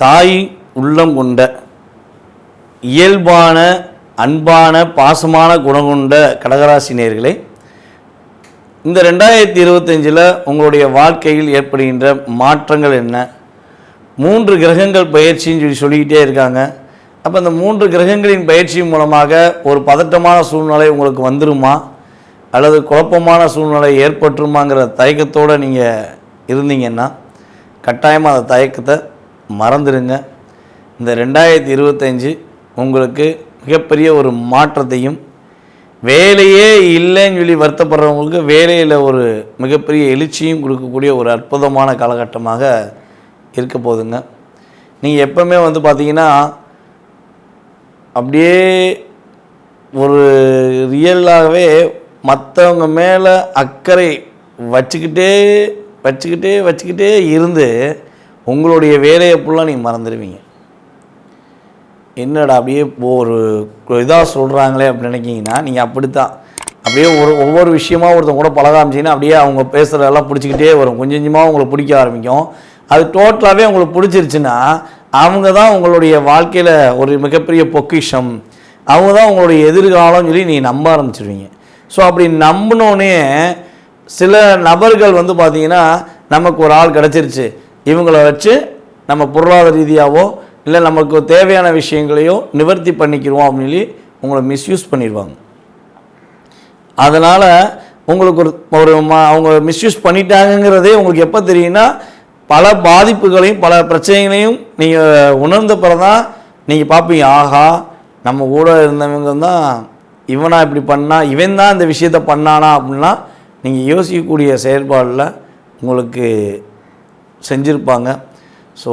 தாய் உள்ளம் கொண்ட இயல்பான அன்பான பாசமான குணம் கொண்ட கடகராசி நேயர்களே, இந்த 2025 உங்களுடைய வாழ்க்கையில் ஏற்படுகின்ற மாற்றங்கள் என்ன? 3 கிரகங்கள் பயிற்சின்னு சொல்லிக்கிட்டே இருக்காங்க. அப்போ அந்த 3 கிரகங்களின் பயிற்சி மூலமாக ஒரு பதட்டமான சூழ்நிலை உங்களுக்கு வந்துருமா, அல்லது குழப்பமான சூழ்நிலை ஏற்பட்டுருமாங்கிற தயக்கத்தோடு நீங்கள் இருந்தீங்கன்னா கட்டாயமாக அந்த தயக்கத்தை மறந்துடுங்க. இந்த 2025 உங்களுக்கு மிகப்பெரிய ஒரு மாற்றத்தையும், வேலையே இல்லைன்னு சொல்லி வருத்தப்படுறவங்களுக்கு வேலையில் ஒரு மிகப்பெரிய எழுச்சியும் கொடுக்கக்கூடிய ஒரு அற்புதமான காலகட்டமாக இருக்க போகுதுங்க. நீங்கள் எப்பவுமே பார்த்தீங்கன்னா அப்படியே ஒரு ரியலாகவே மற்றவங்க மேலே அக்கறை வச்சுக்கிட்டே இருந்து உங்களுடைய வேலையை ஃபுல்லாக நீங்கள் மறந்துடுவீங்க. என்னடா அப்படியே ஒரு இதாக சொல்கிறாங்களே அப்படின்னு நினைக்கிங்கன்னா நீங்கள் அப்படித்தான். அப்படியே ஒவ்வொரு விஷயமா ஒருத்தவங்க கூட பழக ஆரம்பிச்சிங்கன்னா அப்படியே அவங்க பேசுகிறதெல்லாம் பிடிச்சிக்கிட்டே வரும். கொஞ்சம் கொஞ்சமாக உங்களுக்கு பிடிக்க ஆரம்பிக்கும். அது டோட்டலாகவே உங்களுக்கு பிடிச்சிருச்சுன்னா அவங்க தான் உங்களுடைய வாழ்க்கையில் ஒரு மிகப்பெரிய பொக்கிஷம், அவங்க தான் உங்களுடைய எதிர்காலம்னு சொல்லி நீங்கள் நம்ப ஆரம்பிச்சிடுவீங்க. ஸோ அப்படி நம்பினோடனே சில நபர்கள் பார்த்திங்கன்னா நமக்கு ஒரு ஆள் கிடச்சிருச்சு, இவங்கள வச்சு நம்ம பொருளாதார ரீதியாகவோ இல்லை நமக்கு தேவையான விஷயங்களையோ நிவர்த்தி பண்ணிக்கிறோம் அப்படின்னு சொல்லி உங்களை மிஸ்யூஸ் பண்ணிடுவாங்க. அதனால் உங்களுக்கு ஒரு அவங்க மிஸ்யூஸ் பண்ணிட்டாங்கிறதே உங்களுக்கு எப்போ தெரியும்னா பல பாதிப்புகளையும் பல பிரச்சனைகளையும் நீங்கள் உணர்ந்த பிறகு தான் நீங்கள் பார்ப்பீங்க, ஆஹா நம்ம கூட இருந்தவங்க தான் இவனா இப்படி பண்ணா, இவன் தான் இந்த விஷயத்தை பண்ணானா அப்படின்னா நீங்கள் யோசிக்கக்கூடிய செயல்பாடில் உங்களுக்கு செஞ்சுருப்பாங்க. ஸோ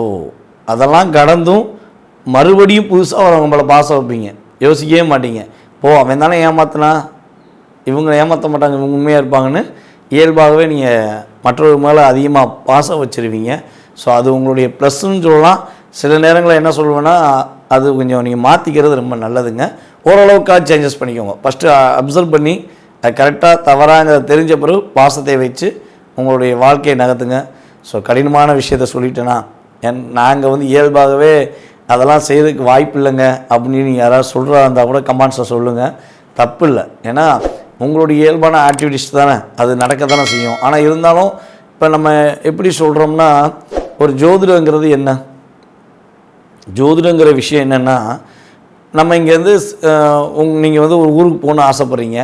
அதெல்லாம் கடந்தும் மறுபடியும் புதுசாக நம்மளை பாச வைப்பீங்க, யோசிக்கவே மாட்டீங்க. அவன் தானே ஏமாத்தினா, இவங்களை ஏமாற்ற மாட்டாங்க, இவங்க உண்மையாக இருப்பாங்கன்னு இயல்பாகவே நீங்கள் மற்றவர்கள் மேலே அதிகமாக பாசம் வச்சுருவீங்க. ஸோ அது உங்களுடைய ப்ளஸ்ன்னு சொல்லலாம். சில நேரங்களில் என்ன சொல்லுவேன்னா அது கொஞ்சம் நீங்கள் மாற்றிக்கிறது ரொம்ப நல்லதுங்க. ஓரளவுக்காக சேஞ்சஸ் பண்ணிக்கோங்க. ஃபஸ்ட்டு அப்சர்வ் பண்ணி அது கரெக்டாக தவறாங்கிறத தெரிஞ்ச பிறகு பாசத்தை வச்சு உங்களுடைய வாழ்க்கையை நகர்த்துங்க. ஸோ கடினமான விஷயத்த சொல்லிட்டேன்னா நாங்கள் இயல்பாகவே அதெல்லாம் செய்யறதுக்கு வாய்ப்பு இல்லைங்க அப்படின்னு நீங்கள் யாராவது சொல்கிறதா இருந்தால் கூட கமெண்ட்ஸை சொல்லுங்கள், தப்பு இல்லை. ஏன்னா உங்களுடைய இயல்பான ஆக்டிவிட்டிஸ் தானே, அது நடக்க தானே செய்யும். ஆனால் இருந்தாலும் இப்போ நம்ம எப்படி சொல்கிறோம்னா, ஒரு ஜோதிடங்கிறது என்ன, ஜோதிடங்கிற விஷயம் என்னென்னா, நம்ம இங்கேருந்து நீங்கள் ஒரு ஊருக்கு போகணுன்னு ஆசைப்பட்றீங்க.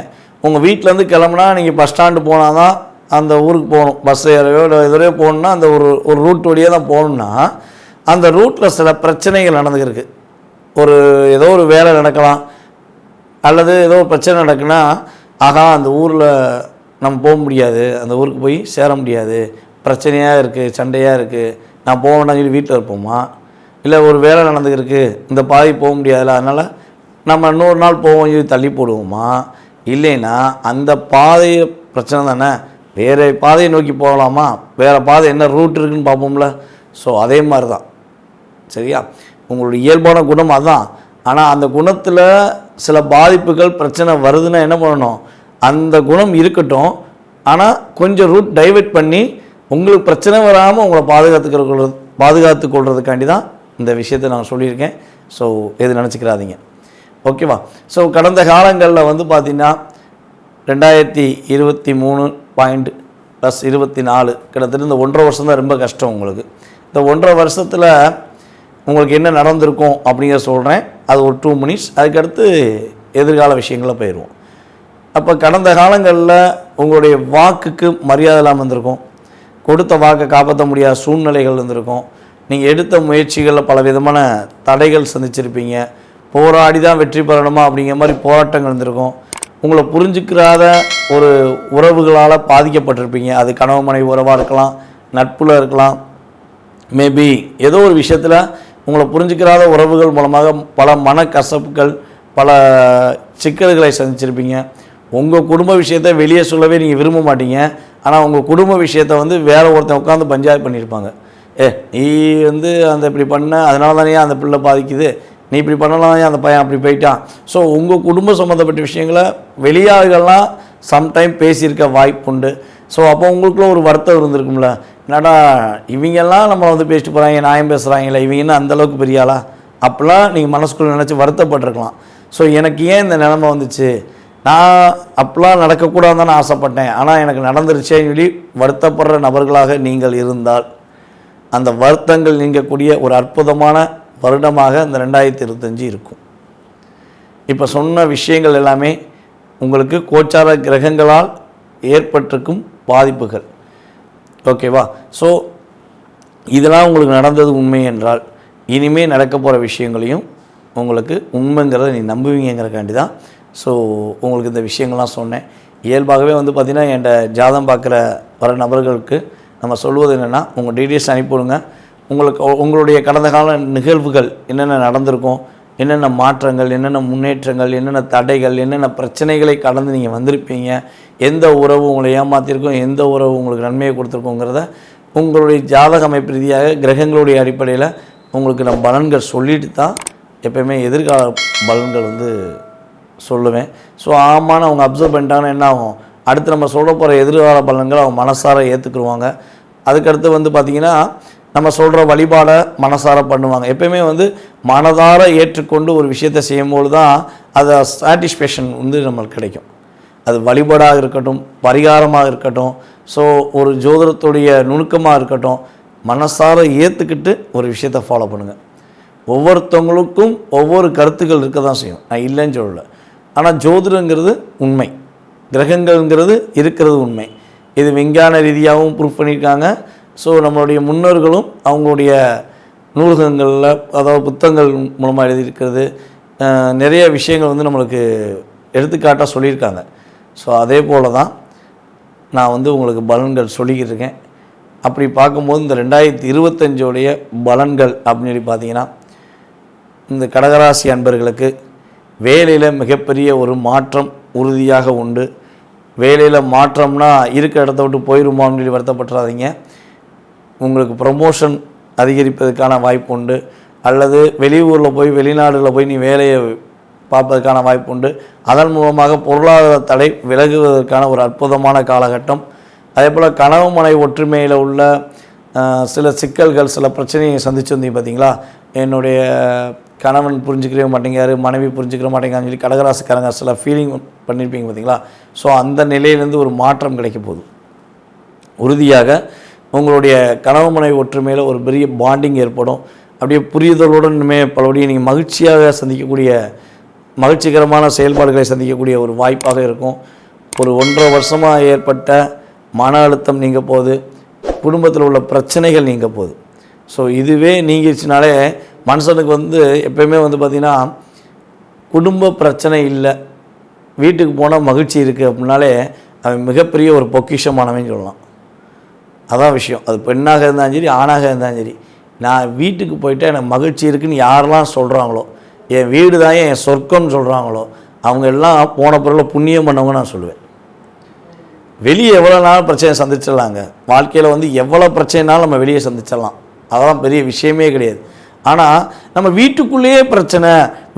உங்கள் வீட்டிலேருந்து கிளம்புனா நீங்கள் பஸ் ஸ்டாண்டு போனால் தான் அந்த ஊருக்கு போகணும். பஸ் ஏறையோ இல்லை எதிரையோ போகணுன்னா அந்த ஒரு ரூட் வழியாக தான் போகணுன்னா அந்த ரூட்டில் சில பிரச்சனைகள் நடந்துருக்கு. ஏதோ ஒரு வேலை நடக்கலாம், அல்லது ஏதோ ஒரு பிரச்சனை நடக்குன்னா, ஆகா அந்த ஊரில் நம்ம போக முடியாது, அந்த ஊருக்கு போய் சேர முடியாது, பிரச்சனையாக இருக்குது, சண்டையாக இருக்குது, நான் போக வேண்டாம்னு சொல்லி வீட்டில் இருப்போமா? இல்லை ஒரு வேலை நடந்துருக்கு, இந்த பாதை போக முடியாதுல்ல, அதனால் நம்ம இன்னொரு நாள் போவோம் சொல்லி தள்ளி போடுவோமா? இல்லைன்னா அந்த பாதை பிரச்சனை தானே, வேறு பாதையை நோக்கி போகலாமா, வேறு பாதை என்ன ரூட் இருக்குதுன்னு பார்ப்போம்ல. ஸோ அதே மாதிரி தான், சரியா? உங்களுடைய இயல்பான குணம் அதுதான். ஆனால் அந்த குணத்தில் சில பாதிப்புகள் பிரச்சனை வருதுன்னா என்ன பண்ணணும், அந்த குணம் இருக்கட்டும், ஆனால் கொஞ்சம் ரூட் டைவெர்ட் பண்ணி உங்களுக்கு பிரச்சனை வராமல் உங்களை பாதுகாத்து கொள்றதுக்காண்டி தான் இந்த விஷயத்தை நான் சொல்லியிருக்கேன். ஸோ எது நினச்சிக்கிறாதீங்க, ஓகேவா? ஸோ கடந்த காலங்களில் பார்த்திங்கன்னா 2023+24 கிட்டத்தட்ட இந்த 1.5 வருஷம் தான் ரொம்ப கஷ்டம் உங்களுக்கு. இந்த 1.5 வருஷத்தில் உங்களுக்கு என்ன நடந்திருக்கும் அப்படிங்கிற சொல்கிறேன். அது ஒரு 2 மினிட்ஸ், அதுக்கடுத்து எதிர்கால விஷயங்களை போயிடுவோம். அப்போ கடந்த காலங்களில் உங்களுடைய வாக்குக்கு மரியாதை இல்லாமல் இருந்திருக்கும், கொடுத்த வாக்கை காப்பாற்ற முடியாத சூழ்நிலைகள் இருந்திருக்கும், நீங்கள் எடுத்த முயற்சிகளில் பல விதமான தடைகள் சந்திச்சிருப்பீங்க, போராடி தான் வெற்றி பெறணுமா அப்படிங்கிற மாதிரி போராட்டங்கள் இருந்திருக்கும், உங்களை புரிஞ்சுக்கிறாத ஒரு உறவுகளால் பாதிக்கப்பட்டிருப்பீங்க. அது கணவன் மனைவி உறவாக இருக்கலாம், நட்பில் இருக்கலாம், மேபி ஏதோ ஒரு விஷயத்தில் உங்களை புரிஞ்சுக்கிறாத உறவுகள் மூலமாக பல மனக்கசப்புகள் பல சிக்கல்களை சந்திச்சிருப்பீங்க. உங்கள் குடும்ப விஷயத்தை வெளியே சொல்லவே நீங்கள் விரும்ப மாட்டீங்க. ஆனால் உங்கள் குடும்ப விஷயத்தை வேறு ஒருத்தன் உட்காந்து பஞ்சாயத்து பண்ணியிருப்பாங்க. நீ அந்த இப்படி பண்ண, அதனால தானே அந்த பிள்ளை பாதிக்குது, நீ இப்படி பண்ணலாம், அந்த பையன் அப்படி போயிட்டான். ஸோ உங்கள் குடும்ப சம்மந்தப்பட்ட விஷயங்களை வெளியாள்கள்லாம் சம்டைம் பேசியிருக்க வாய்ப்புண்டு. ஸோ அப்போ உங்களுக்குள்ள ஒரு வருத்தம் இருந்திருக்கும்ல, என்னடா இவங்கெல்லாம் நம்மளை வந்து பேசிட்டு போகிறாங்க, நியாயம் பேசுகிறாங்களே, இவங்க என்ன அந்தளவுக்கு பெரிய ஆளா, அப்படிலாம் நீங்கள் மனசுக்குள்ளே நினச்சி வருத்தப்பட்டிருக்கலாம். ஸோ எனக்கு ஏன் இந்த நிலைமை வந்துச்சு, நான் அப்படிலாம் நடக்கக்கூடாதுன்னு தான் ஆசைப்பட்டேன், ஆனால் எனக்கு நடந்துருச்சேன்னு சொல்லி வருத்தப்படுற நபர்களாக நீங்கள் இருந்தால் அந்த வருத்தங்கள் நீங்கக்கூடிய ஒரு அற்புதமான வருடமாக இந்த 2025 இருக்கும். இப்போ சொன்ன விஷயங்கள் எல்லாமே உங்களுக்கு கோச்சார கிரகங்களால் ஏற்பட்டிருக்கும் பாதிப்புகள். ஓகேவா? ஸோ இதெல்லாம் உங்களுக்கு நடந்தது உண்மை என்றால் இனிமேல் நடக்க போகிற விஷயங்களையும் உங்களுக்கு உண்மைங்கிறத நீ நம்புவீங்கிறக்காண்டி தான் ஸோ உங்களுக்கு இந்த விஷயங்கள்லாம் சொன்னேன். இயல்பாகவே வந்து பார்த்திங்கன்னா என்கிட்ட ஜாதகம் பார்க்குற வர நபர்களுக்கு நம்ம சொல்வது என்னென்னா, உங்கள் டீட்டெயில்ஸ் அனுப்பிவிடுங்க. உங்களுடைய கடந்த கால நிகழ்வுகள் என்னென்ன நடந்திருக்கும், என்னென்ன மாற்றங்கள், என்னென்ன முன்னேற்றங்கள், என்னென்ன தடைகள், என்னென்ன பிரச்சனைகளை கடந்து நீங்கள் வந்திருப்பீங்க, எந்த உறவு உங்களை ஏமாற்றிருக்கோம், எந்த உறவு உங்களுக்கு நன்மையை கொடுத்துருக்கோங்கிறத உங்களுடைய ஜாதக அமைப்பு ரீதியாக கிரகங்களுடைய அடிப்படையில் உங்களுக்கு நான் பலன்கள் சொல்லிட்டு தான் எப்போயுமே எதிர்கால பலன்கள் வந்து சொல்லுவேன். ஸோ ஆமான்னு அவங்க அப்சர்வ் பண்ணிட்டாங்கன்னா என்ன ஆகும், அடுத்து நம்ம சொல்ல போகிற எதிர்கால பலன்கள் அவங்க மனசார ஏற்றுக்குருவாங்க. அதுக்கடுத்து வந்து பார்த்திங்கன்னா நம்ம சொல்கிற வழிபாடை மனசார பண்ணுவாங்க. எப்பயுமே வந்து மனதார ஏற்றுக்கொண்டு ஒரு விஷயத்தை செய்யும்போது தான் அதை சாட்டிஸ்ஃபேக்ஷன் வந்து நம்மளுக்கு கிடைக்கும். அது வழிபாடாக இருக்கட்டும், பரிகாரமாக இருக்கட்டும், ஸோ ஒரு ஜோதிடத்துடைய நுணுக்கமாக இருக்கட்டும், மனசார ஏற்றுக்கிட்டு ஒரு விஷயத்தை ஃபாலோ பண்ணுங்கள். ஒவ்வொருத்தவங்களுக்கும் ஒவ்வொரு கருத்துக்கள் இருக்க தான் செய்யும், நான் இல்லைன்னு சொல்லலை. ஆனால் ஜோதிடங்கிறது உண்மை, கிரகங்கள்ங்கிறது இருக்கிறது உண்மை. இது விஞ்ஞான ரீதியாகவும் ப்ரூஃப் பண்ணியிருக்காங்க. ஸோ நம்மளுடைய முன்னோர்களும் அவங்களுடைய நூலகங்களில், அதாவது புத்தகங்கள் மூலமாக எழுதியிருக்கிறது, நிறைய விஷயங்கள் வந்து நம்மளுக்கு எடுத்துக்காட்டாக சொல்லியிருக்காங்க. ஸோ அதே போல் தான் நான் வந்து உங்களுக்கு பலன்கள் சொல்லிக்கிட்டு இருக்கேன். அப்படி பார்க்கும்போது இந்த 2025 பலன்கள் அப்படின்னு சொல்லி பார்த்தீங்கன்னா, இந்த கடகராசி அன்பர்களுக்கு வேலையில் மிகப்பெரிய ஒரு மாற்றம் உறுதியாக உண்டு. வேலையில் மாற்றம்னா இருக்கிற இடத்த விட்டு போயிடுமான்னு சொல்லி வருத்தப்பட்டுறாதீங்க. உங்களுக்கு ப்ரமோஷன் அதிகரிப்பதற்கான வாய்ப்பு உண்டு, அல்லது வெளியூரில் போய் வெளிநாடுகளில் போய் நீ வேலையை பார்ப்பதற்கான வாய்ப்பு உண்டு. அதன் மூலமாக பொருளாதார தடை விலகுவதற்கான ஒரு அற்புதமான காலகட்டம். அதே போல் கணவன் மனை ஒற்றுமையில் உள்ள சில சிக்கல்கள், சில பிரச்சனையை சந்திச்சு வந்தீங்க பார்த்தீங்களா, என்னுடைய கணவன் புரிஞ்சுக்கவே மாட்டேங்காரு, மனைவி புரிஞ்சுக்கிற மாட்டேங்கான்னு சொல்லி கடகராசிக்காரங்க சில ஃபீலிங் பண்ணியிருப்பீங்க பார்த்தீங்களா. ஸோ அந்த நிலையிலேருந்து ஒரு மாற்றம் கிடைக்க போகுது. உறுதியாக உங்களுடைய கணவன் மனை ஒற்றுமையில் ஒரு பெரிய பாண்டிங் ஏற்படும். அப்படியே புரிதலுடனுமே பலபடியும் நீங்கள் மகிழ்ச்சியாக சந்திக்கக்கூடிய, மகிழ்ச்சிகரமான செயல்பாடுகளை சந்திக்கக்கூடிய ஒரு வாய்ப்பாக இருக்கும். ஒரு 1.5 வருஷமாக ஏற்பட்ட மன அழுத்தம் நீங்க போகுது, குடும்பத்தில் உள்ள பிரச்சனைகள் நீங்க போகுது. ஸோ இதுவே நீங்கிடுச்சுனாலே மனுஷனுக்கு வந்து எப்பயுமே வந்து பார்த்திங்கன்னா குடும்ப பிரச்சனை இல்லை, வீட்டுக்கு போனால் மகிழ்ச்சி இருக்குது அப்படின்னாலே அவன் மிகப்பெரிய ஒரு பொக்கிஷமானவன்னு சொல்லலாம். அதான் விஷயம். அது பெண்ணாக இருந்தாலும் சரி, ஆணாக இருந்தாலும் சரி, நான் வீட்டுக்கு போயிட்டு எனக்கு மகிழ்ச்சி இருக்குதுன்னு யாரெல்லாம் சொல்கிறாங்களோ, என் வீடு தான் என் சொர்க்கம்னு சொல்கிறாங்களோ, அவங்க எல்லாம் போன பிறகு புண்ணியம் பண்ணவங்க நான் சொல்லுவேன். வெளியே எவ்வளோ நாள் பிரச்சனை சந்திச்சிடலாங்க, வாழ்க்கையில் வந்து எவ்வளோ பிரச்சனைனாலும் நம்ம வெளியே சந்திச்சிடலாம், அதெல்லாம் பெரிய விஷயமே கிடையாது. ஆனால் நம்ம வீட்டுக்குள்ளேயே பிரச்சனை,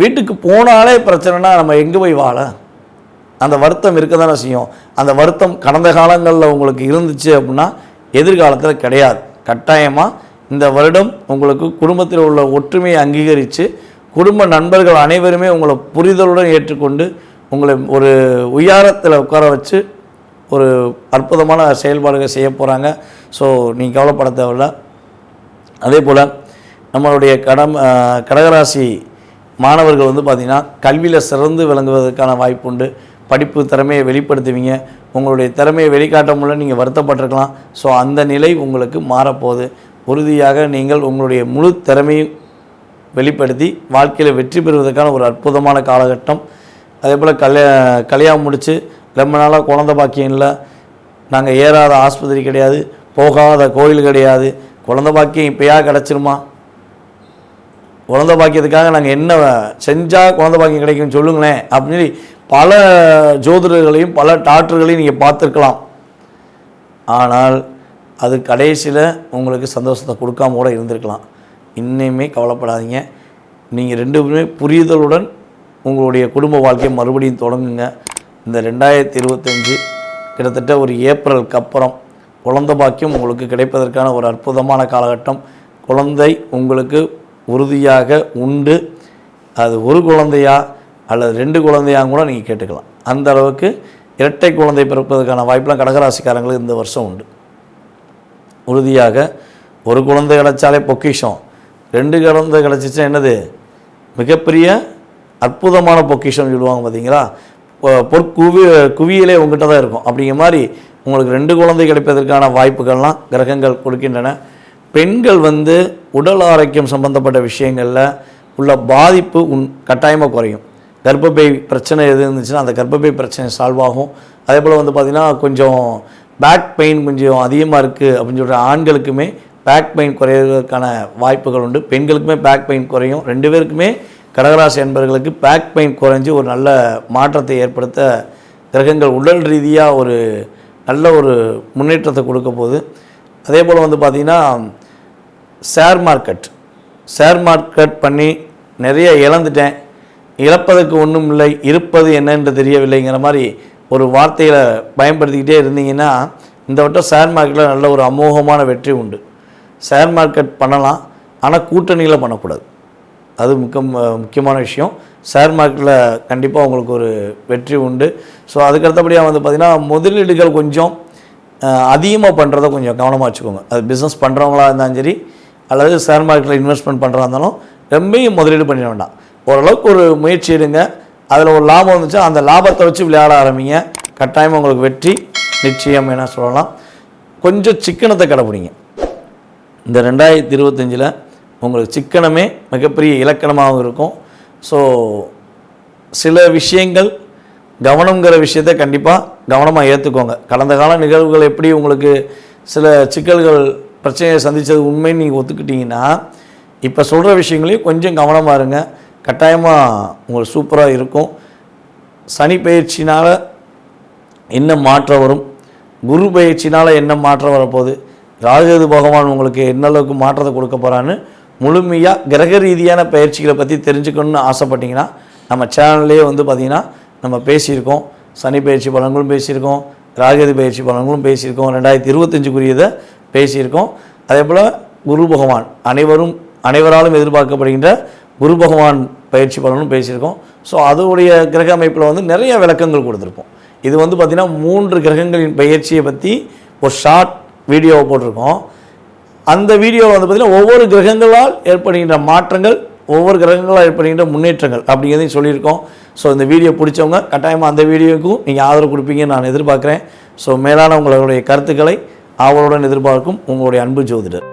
வீட்டுக்கு போனாலே பிரச்சனைனா நம்ம எங்கே போய் வாழ? அந்த வருத்தம் இருக்க தானே செய்யும். அந்த வருத்தம் கடந்த காலங்களில் உங்களுக்கு இருந்துச்சு அப்படின்னா எதிர்காலத்தில் கிடையாது. கட்டாயமாக இந்த வருடம் உங்களுக்கு குடும்பத்தில் உள்ள ஒற்றுமையை அங்கீகரித்து, குடும்ப நண்பர்கள் அனைவருமே உங்களை புரிதலுடன் ஏற்றுக்கொண்டு உங்களை ஒரு உயரத்தில் உட்கார வச்சு ஒரு அற்புதமான செயல்பாடுகள் செய்ய போகிறாங்க. ஸோ நீங்கள் கவலைப்பட தேவையில்லை. அதே போல் நம்மளுடைய கடகராசி மாணவர்கள் வந்து பார்த்திங்கன்னா கல்வியில் சிறந்து விளங்குவதற்கான வாய்ப்பு உண்டு. படிப்பு திறமையை வெளிப்படுத்துவீங்க. உங்களுடைய திறமையை வெளிக்காட்ட முடியல, நீங்கள் வருத்தப்பட்டிருக்கலாம். ஸோ அந்த நிலை உங்களுக்கு மாறப்போகுது. உறுதியாக நீங்கள் உங்களுடைய முழு திறமையும் வெளிப்படுத்தி வாழ்க்கையில் வெற்றி பெறுவதற்கான ஒரு அற்புதமான காலகட்டம். அதே போல் கல்யாணம் முடித்து ரொம்ப நாளாக குழந்தை பாக்கியம் இல்லை, நாங்கள் ஏறாத ஆஸ்பத்திரி கிடையாது, போகாத கோயில் கிடையாது, குழந்தை பாக்கியம் இப்போயா கிடச்சிருமா, குழந்தை பாக்கியத்துக்காக நாங்கள் என்ன செஞ்சால் குழந்தை பாக்கியம் கிடைக்கும்னு சொல்லுங்களேன் அப்படின்னு பல ஜோதிடர்களையும் பல டாக்டர்களையும் நீங்கள் பார்த்துருக்கலாம். ஆனால் அது கடைசியில் உங்களுக்கு சந்தோஷத்தை கொடுக்காம கூட இருந்திருக்கலாம். இன்னுமே கவலைப்படாதீங்க. நீங்கள் 2 பேருமே புரிதலுடன் உங்களுடைய குடும்ப வாழ்க்கையை மறுபடியும் தொடங்குங்க. இந்த 2025 கிட்டத்தட்ட ஒரு ஏப்ரலுக்கு அப்புறம் குழந்தை பாக்கியம் உங்களுக்கு கிடைப்பதற்கான ஒரு அற்புதமான காலகட்டம். குழந்தை உங்களுக்கு உறுதியாக உண்டு. அது ஒரு குழந்தையா அல்லது 2 குழந்தையாக கூட நீங்கள் கேட்டுக்கலாம். அந்த அளவுக்கு இரட்டை குழந்தை பிறப்பதற்கான வாய்ப்பெலாம் கடகராசிக்காரங்களுக்கு இந்த வருஷம் உண்டு. உறுதியாக ஒரு குழந்தை கிடைச்சாலே பொக்கிஷம், 2 குழந்தை கிடைச்சிச்சா என்னது மிகப்பெரிய அற்புதமான பொக்கிஷம் சொல்லுவாங்க பார்த்தீங்களா. குவியலே உங்கள்கிட்ட தான் இருக்கும். அப்படிங்கிற மாதிரி உங்களுக்கு 2 குழந்தை கிடைப்பதற்கான வாய்ப்புகள்லாம் கிரகங்கள் கொடுக்கின்றன. பெண்கள் உடல் ஆரோக்கியம் சம்பந்தப்பட்ட விஷயங்களில் உள்ள பாதிப்பு கட்டாயமாக குறையும். கர்ப்பப்பை பிரச்சனை எது இருந்துச்சுன்னா அந்த கர்ப்பப்பை பிரச்சனை சால்வ் ஆகும். அதே போல் பார்த்திங்கன்னா கொஞ்சம் பேக் பெயின் கொஞ்சம் அதிகமாக இருக்குது அப்படின்னு சொல்கிற ஆண்களுக்குமே பேக் பெயின் குறையிறதுக்கான வாய்ப்புகள் உண்டு. பெண்களுக்குமே பேக் பெயின் குறையும். 2 பேருக்குமே கடகராசி என்பவர்களுக்கு பேக் பெயின் குறைஞ்சி ஒரு நல்ல மாற்றத்தை ஏற்படுத்த கிரகங்கள் உடல் ரீதியாக ஒரு நல்ல ஒரு முன்னேற்றத்தை கொடுக்க போகுது. அதே போல் பார்த்திங்கன்னா ஷேர் மார்க்கெட் பண்ணி நிறைய இழந்துட்டேன், இழப்பதற்கு ஒன்றும் இல்லை, இருப்பது என்னென்று தெரியவில்லைங்கிற மாதிரி ஒரு வார்த்தைகளை பயன்படுத்திக்கிட்டே இருந்தீங்கன்னா இந்த வட்டம் ஷேர் மார்க்கெட்டில் நல்ல ஒரு அமோகமான வெற்றி உண்டு. ஷேர் மார்க்கெட் பண்ணலாம், ஆனால் கூட்டணியில் பண்ணக்கூடாது. அது முக்கியமான விஷயம். ஷேர் மார்க்கெட்டில் கண்டிப்பாக உங்களுக்கு ஒரு வெற்றி உண்டு. ஸோ அதுக்கடுத்தபடியாக பார்த்திங்கன்னா முதலீடுகள் கொஞ்சம் அதிகமாக பண்ணுறத கொஞ்சம் கவனமாக வச்சுக்கோங்க. அது பிஸ்னஸ் பண்ணுறவங்களா இருந்தாலும் சரி அல்லது ஷேர் மார்க்கெட்டில் இன்வெஸ்ட்மெண்ட் பண்ணுறதா இருந்தாலும் ரொம்பவும் முதலீடு பண்ணிட வேண்டாம். ஓரளவுக்கு ஒரு முயற்சி எடுங்க. அதில் ஒரு லாபம் வந்துச்சா அந்த லாபத்தை வச்சு விளையாட ஆரம்பிங்க. கட்டாயமாக உங்களுக்கு வெற்றி நிச்சயம் என்ன சொல்லலாம். கொஞ்சம் சிக்கனத்தை கடைப்பிடிங்க. இந்த 2025 உங்களுக்கு சிக்கனமே மிகப்பெரிய இலக்கணமாகவும் இருக்கும். ஸோ சில விஷயங்கள் கவனங்கிற விஷயத்தை கண்டிப்பாக கவனமாக ஏற்றுக்கோங்க. கடந்த கால நிகழ்வுகள் எப்படி உங்களுக்கு சில சிக்கல்கள் பிரச்சனையை சந்தித்தது உண்மைன்னு நீங்கள் ஒத்துக்கிட்டிங்கன்னா இப்போ சொல்கிற விஷயங்களையும் கொஞ்சம் கவனமாக இருங்க. கட்டாயமாக உங்களுக்கு சூப்பராக இருக்கும். சனி பயிற்சினால் என்ன மாற்றம் வரும், குரு பயிற்சினால் என்ன மாற்றம் வரப்போகுது, ராகுகேது பகவான் உங்களுக்கு என்ன அளவுக்கு மாற்றத்தை கொடுக்க போகிறான்னு முழுமையாக கிரக ரீதியான பயிற்சிகளை பற்றி தெரிஞ்சுக்கணுன்னு ஆசைப்பட்டீங்கன்னா நம்ம சேனல்லையே பார்த்திங்கன்னா நம்ம பேசியிருக்கோம். சனி பயிற்சி பலன்களும் பேசியிருக்கோம், ராகுகேது பயிற்சி பலன்களும் பேசியிருக்கோம், 2025 பேசியிருக்கோம். அதே போல் குரு பகவான் அனைவராலும் எதிர்பார்க்கப்படுகின்ற குரு பகவான் பயிற்சி பலனும் பேசியிருக்கோம். ஸோ அதோடைய கிரக அமைப்பில் நிறைய விளக்கங்கள் கொடுத்துருப்போம். இது பார்த்திங்கன்னா 3 கிரகங்களின் பயிற்சியை பற்றி ஒரு ஷார்ட் வீடியோவை போட்டிருக்கோம். அந்த வீடியோவில் பார்த்திங்கன்னா ஒவ்வொரு கிரகங்களால் ஏற்படுகின்ற மாற்றங்கள், ஒவ்வொரு கிரகங்களால் ஏற்படுகின்ற முன்னேற்றங்கள் அப்படிங்கிறதையும் சொல்லியிருக்கோம். ஸோ இந்த வீடியோ பிடிச்சவங்க கட்டாயமாக அந்த வீடியோவுக்கும் நீங்கள் ஆதரவு கொடுப்பீங்கன்னு நான் எதிர்பார்க்குறேன். ஸோ மேலான உங்களுடைய கருத்துக்களை ஆவலுடன் எதிர்பார்க்கும் உங்களுடைய அன்பு ஜோதிடர்.